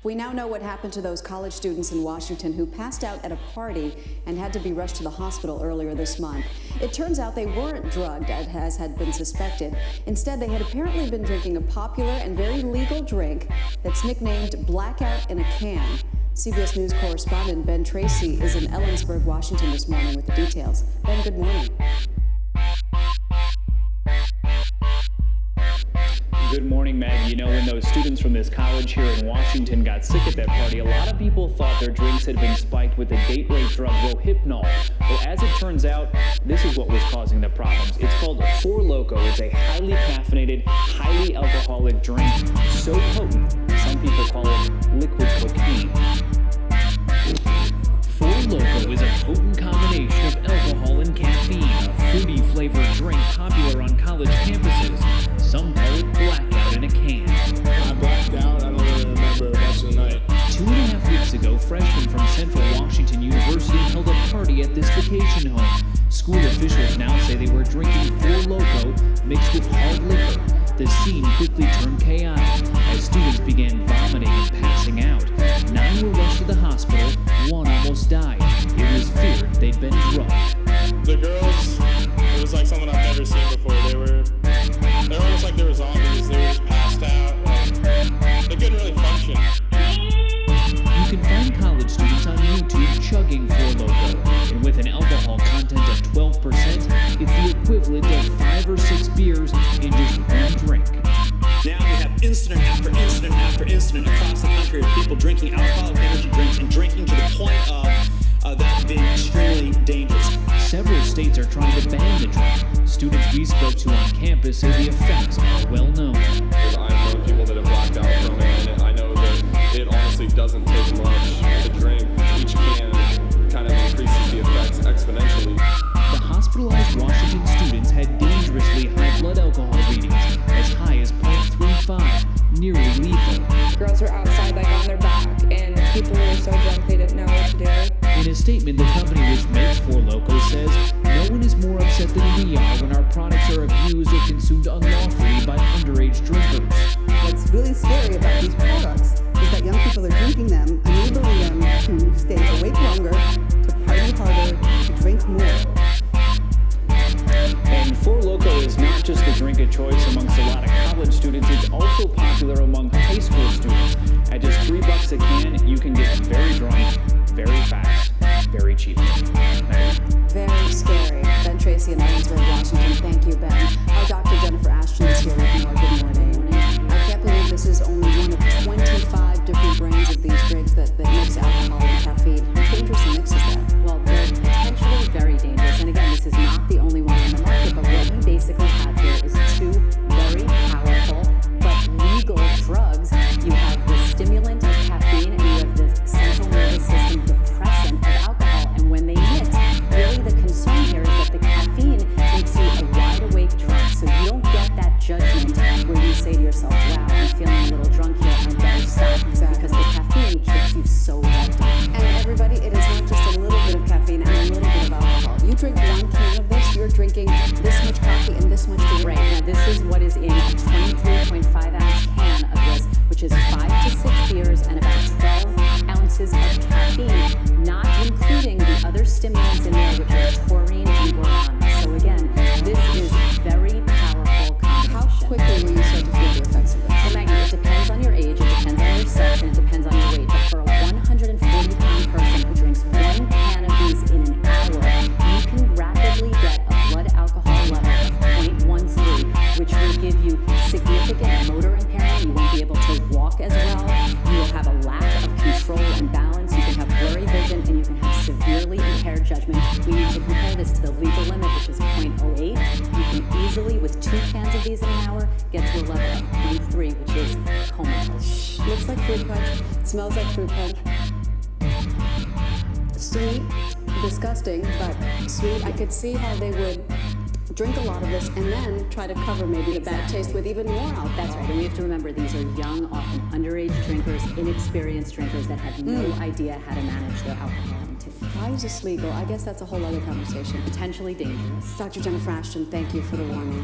We now know what happened to those college students in Washington who passed out at a party and had to be rushed to the hospital earlier this month. It turns out they weren't drugged, as had been suspected. Instead, they had apparently been drinking a popular and very legal drink that's nicknamed Blackout in a Can. CBS News correspondent Ben Tracy is in Ellensburg, Washington this morning with the details. Ben, good morning. Good morning, Meg. You know, when those students from this college here in Washington got sick at that party, a lot of people thought their drinks had been spiked with the date rape drug Rohypnol. Well, as it turns out, this is what was causing the problems. It's called Four Loko. It's a highly caffeinated, highly alcoholic drink, so potent, some people call it liquid cocaine. Four Loko is a potent combination of alcohol and caffeine, a fruity flavored drink popular on college campuses. Some call it blackout in a can. I blacked out. I don't really remember much of the night. 2.5 weeks ago, freshmen from Central Washington University held a party at this vacation home. School officials now say they were drinking Four Loko mixed with hard liquor. The scene quickly turned chaotic as students began vomiting and passing out. 9 were rushed to the hospital. 1 almost died. It was feared they'd been drugged. The girls, it was like someone I've never seen before. They were almost like they were zombies. They were just passed out. They couldn't really function. You can find college students on YouTube chugging Four Loko, and with an alcohol content of 12%, it's the equivalent of 5 or 6 beers in just one drink. Now we have incident after incident after incident across the country of people drinking alcoholic energy drinks and drinking to the point of that being extremely dangerous. Several states are trying to ban the drink. Students we spoke to on campus say the effects are well known. I've known people that have blacked out from it, and I know that it honestly doesn't take much to drink. Each can kind of increases the effects exponentially. The hospitalized Washington students had dangerously high blood alcohol readings, as high as 0.35, nearly lethal. Girls were outside like on their back, and people were so drunk they didn't know what to do. In a statement, the company which makes Four Loko says, "No one is more upset than we are when our products are abused or consumed unlawfully by underage drinkers." What's really scary about these products is that young people are drinking them, enabling them to stay awake longer, to party harder, to drink more. And Four Loko is not just the drink of choice amongst a lot of college students, it's also popular among high school students. At just $3 a can, you can get very drunk, very fast, very cheap. Very scary. Ben Tracy in Ellensburg, Washington. Thank you, Ben. Our Dr. Jennifer Ashton is here with more. Good morning. I can't believe this is only one of 25 different brands of these drinks that mix alcohol and caffeine. How dangerous a mix is that? Well, they're potentially very dangerous. And again, this is not the only one on the market, but what we basically have here is 2 very powerful but legal drugs. You have the stimulant of caffeine and you have the central nervous system depressant of alcohol. And when they mix, really the concern here is that the caffeine makes you a wide-awake drunk. So you don't get that judgment where you say to yourself, wow, I'm feeling a little drunk here, I better stop. Because the caffeine keeps you so wiped out. And everybody, it is not just a little bit of caffeine and a little bit of alcohol. You drink 1 can of this, you're drinking this much coffee and this much tea. Right, now this is what is in a 23.5-ounce can of this, which is 5 to 6 beers and about 12 ounces of caffeine, not including the other stimulants in there, which are taurine and guarana. So again, this is very powerful combination. How quickly will you start to feel the effects of this? So Maggie, it depends on your age, it depends on your sex, and it depends on your weight. But for a 140-pound person who drinks 1 can of these in an hour, you can rapidly get a blood alcohol level of 0.13, which will give you significant motor impairment. You won't be able to walk as well. You will have a lack of control and balance. You can have blurry vision, and you can have severely impaired judgment. We need to compare this to the legal limit, which is 0.08. You can easily, with 2 cans of these in an hour, get to a level of 0.3, which is comatose. Looks like fruit punch. Smells like fruit punch. Sweet, disgusting, but sweet. I could see how they would drink a lot of this and then try to cover maybe the bad taste with even more alcohol. That's right, and we have to remember these are young, often underage drinkers, inexperienced drinkers that have no idea how to manage their alcohol intake. Why is this legal? I guess that's a whole other conversation. Potentially dangerous. Dr. Jennifer Ashton, thank you for the warning.